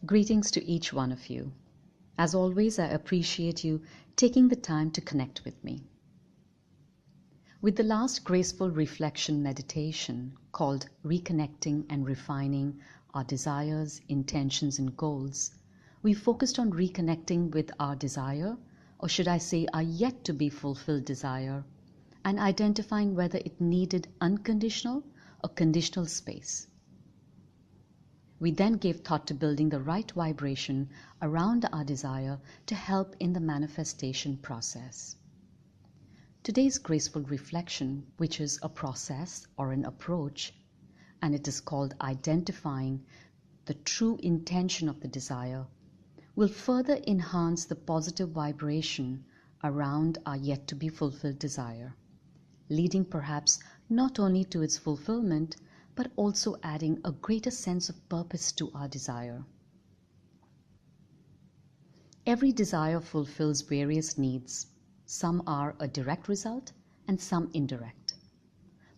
Greetings to each one of you. As always, I appreciate you taking the time to connect with me. With the last Graceful Reflection meditation called Reconnecting and Refining Our Desires, Intentions and Goals, we focused on reconnecting with our desire, or should I say our yet to be fulfilled desire, and identifying whether it needed unconditional or conditional space. We then gave thought to building the right vibration around our desire to help in the manifestation process. Today's Graceful Reflection, which is a process or an approach, and it is called identifying the true intention of the desire, will further enhance the positive vibration around our yet to be fulfilled desire, leading perhaps not only to its fulfillment, but also adding a greater sense of purpose to our desire. Every desire fulfills various needs. Some are a direct result and some indirect.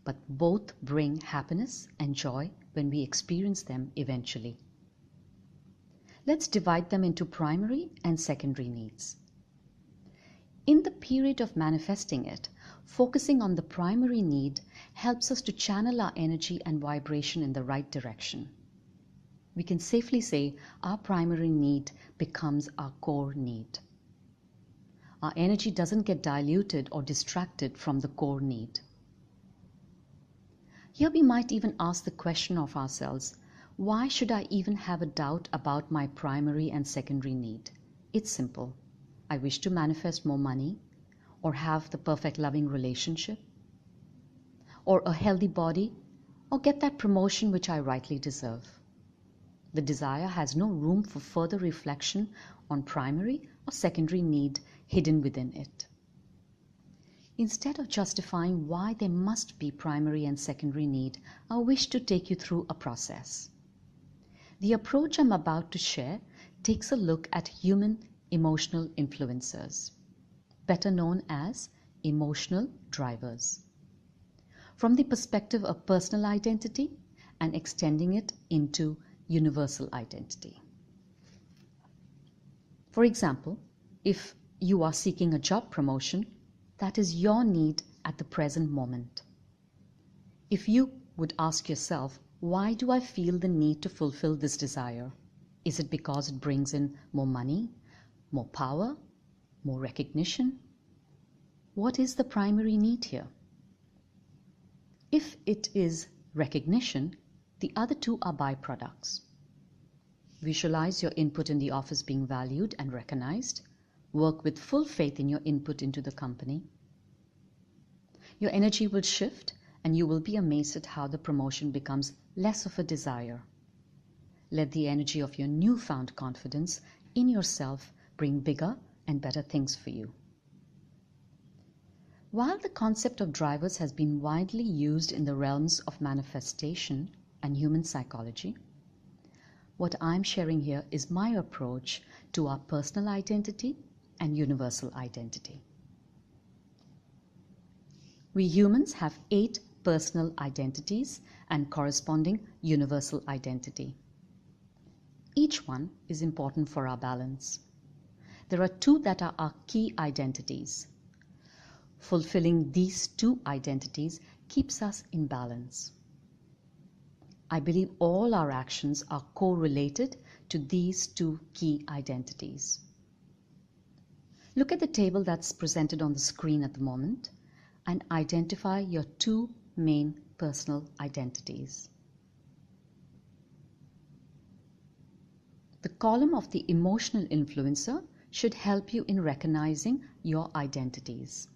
But both bring happiness and joy when we experience them eventually. Let's divide them into primary and secondary needs. In the period of manifesting it, focusing on the primary need helps us to channel our energy and vibration in the right direction. We can safely say our primary need becomes our core need. Our energy doesn't get diluted or distracted from the core need. Here we might even ask the question of ourselves, why should I even have a doubt about my primary and secondary need? It's simple. I wish to manifest more money, or have the perfect loving relationship, or a healthy body, or get that promotion which I rightly deserve. The desire has no room for further reflection on primary or secondary need hidden within it. Instead of justifying why there must be primary and secondary need, I wish to take you through a process. The approach I'm about to share takes a look at human emotional influencers, better known as emotional drivers, from the perspective of personal identity and extending it into universal identity. For example, if you are seeking a job promotion, that is your need at the present moment. If you would ask yourself, why do I feel the need to fulfill this desire? Is it because it brings in more money, more power, more recognition? What is the primary need here? If it is recognition, the other two are byproducts. Visualize your input in the office being valued and recognized. Work with full faith in your input into the company. Your energy will shift and you will be amazed at how the promotion becomes less of a desire. Let the energy of your newfound confidence in yourself bring bigger and better things for you. While the concept of drivers has been widely used in the realms of manifestation and human psychology, what I'm sharing here is my approach to our personal identity and universal identity. We humans have 8 personal identities and corresponding universal identity. Each one is important for our balance. There are 2 that are our key identities. Fulfilling these 2 identities keeps us in balance. I believe all our actions are correlated to these 2 key identities. Look at the table that's presented on the screen at the moment and identify your 2 main personal identities. The column of the emotional influencer should help you in recognizing your identities.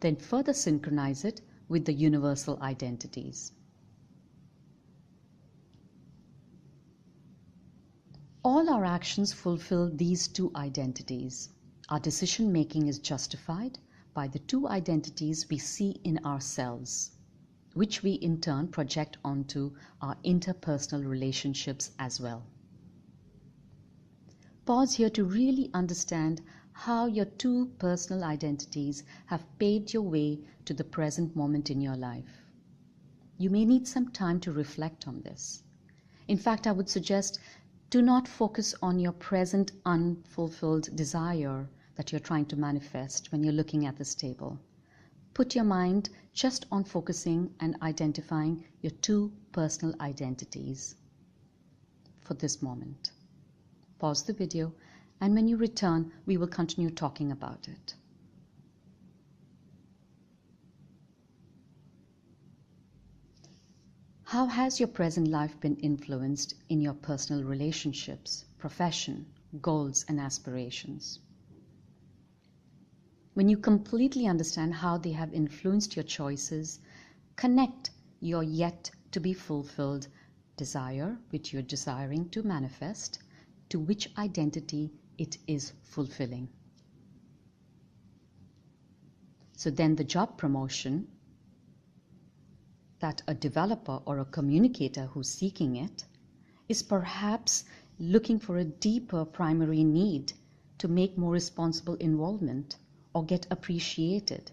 Then further synchronize it with the universal identities. All our actions fulfill these 2 identities. Our decision making is justified by the 2 identities we see in ourselves, which we in turn project onto our interpersonal relationships as well. Pause here to really understand how your 2 personal identities have paved your way to the present moment in your life. You may need some time to reflect on this. In fact, I would suggest do not focus on your present unfulfilled desire that you're trying to manifest when you're looking at this table. Put your mind just on focusing and identifying your two personal identities for this moment. Pause the video, and when you return, we will continue talking about it. How has your present life been influenced in your personal relationships, profession, goals, and aspirations? When you completely understand how they have influenced your choices, connect your yet to be fulfilled desire, which you're desiring to manifest, to which identity it is fulfilling. So then the job promotion that a developer or a communicator who's seeking it is perhaps looking for a deeper primary need to make more responsible involvement or get appreciated.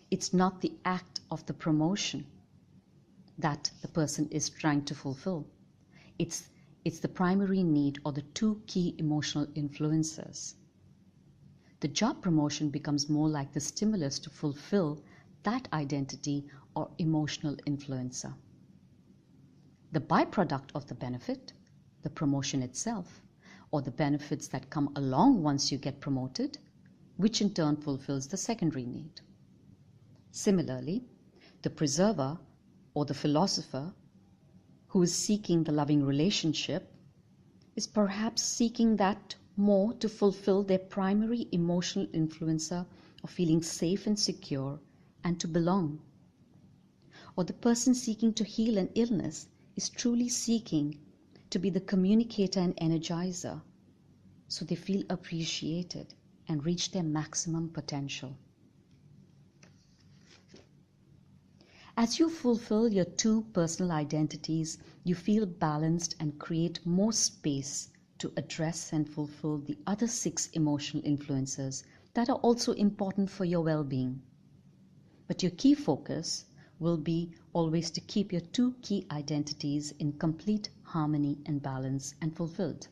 It's not the act of the promotion that the person is trying to fulfill. It's the primary need or the two key emotional influences. The job promotion becomes more like the stimulus to fulfill that identity or emotional influencer. The byproduct of the benefit, the promotion itself, or the benefits that come along once you get promoted, which in turn fulfills the secondary need. Similarly, the preserver or the philosopher who is seeking the loving relationship is perhaps seeking that more to fulfill their primary emotional influencer of feeling safe and secure and to belong. Or the person seeking to heal an illness is truly seeking to be the communicator and energizer so they feel appreciated and reach their maximum potential. As you fulfill your two personal identities, you feel balanced and create more space to address and fulfill the other 6 emotional influences that are also important for your well-being. But your key focus will be always to keep your two key identities in complete harmony and balance and fulfilled.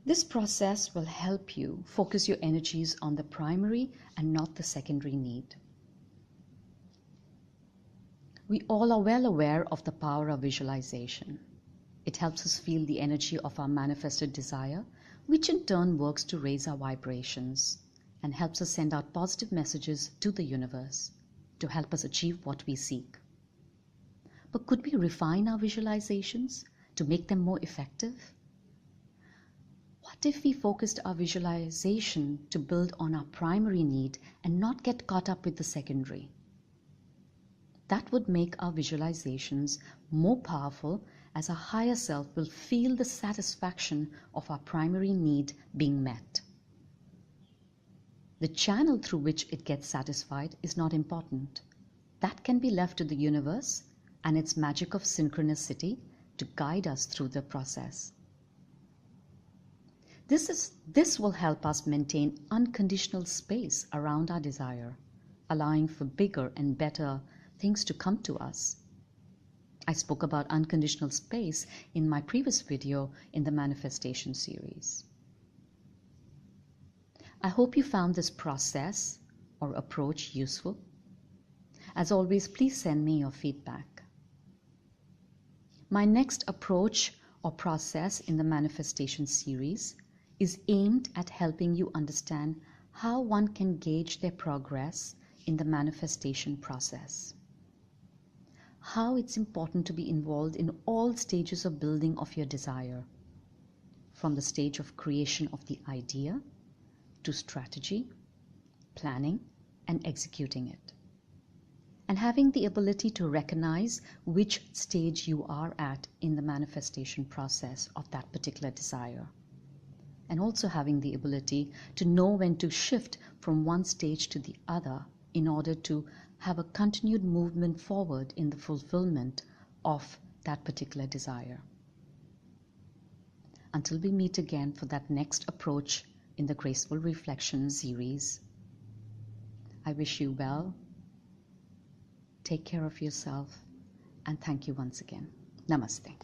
This process will help you focus your energies on the primary and not the secondary need. We all are well aware of the power of visualization. It helps us feel the energy of our manifested desire, which in turn works to raise our vibrations and helps us send out positive messages to the universe to help us achieve what we seek. But could we refine our visualizations to make them more effective? What if we focused our visualization to build on our primary need and not get caught up with the secondary? That would make our visualizations more powerful, as our higher self will feel the satisfaction of our primary need being met. The channel through which it gets satisfied is not important. That can be left to the universe and its magic of synchronicity to guide us through the process. This will help us maintain unconditional space around our desire, allowing for bigger and better things to come to us. I spoke about unconditional space in my previous video in the manifestation series. I hope you found this process or approach useful. As always, please send me your feedback. My next approach or process in the manifestation series is aimed at helping you understand how one can gauge their progress in the manifestation process. How it's important to be involved in all stages of building of your desire, from the stage of creation of the idea to strategy, planning, and executing it. And having the ability to recognize which stage you are at in the manifestation process of that particular desire. And also having the ability to know when to shift from one stage to the other in order to have a continued movement forward in the fulfillment of that particular desire. Until we meet again for that next approach in the Graceful Reflections series, I wish you well, Take care of yourself, and thank you once again. Namaste.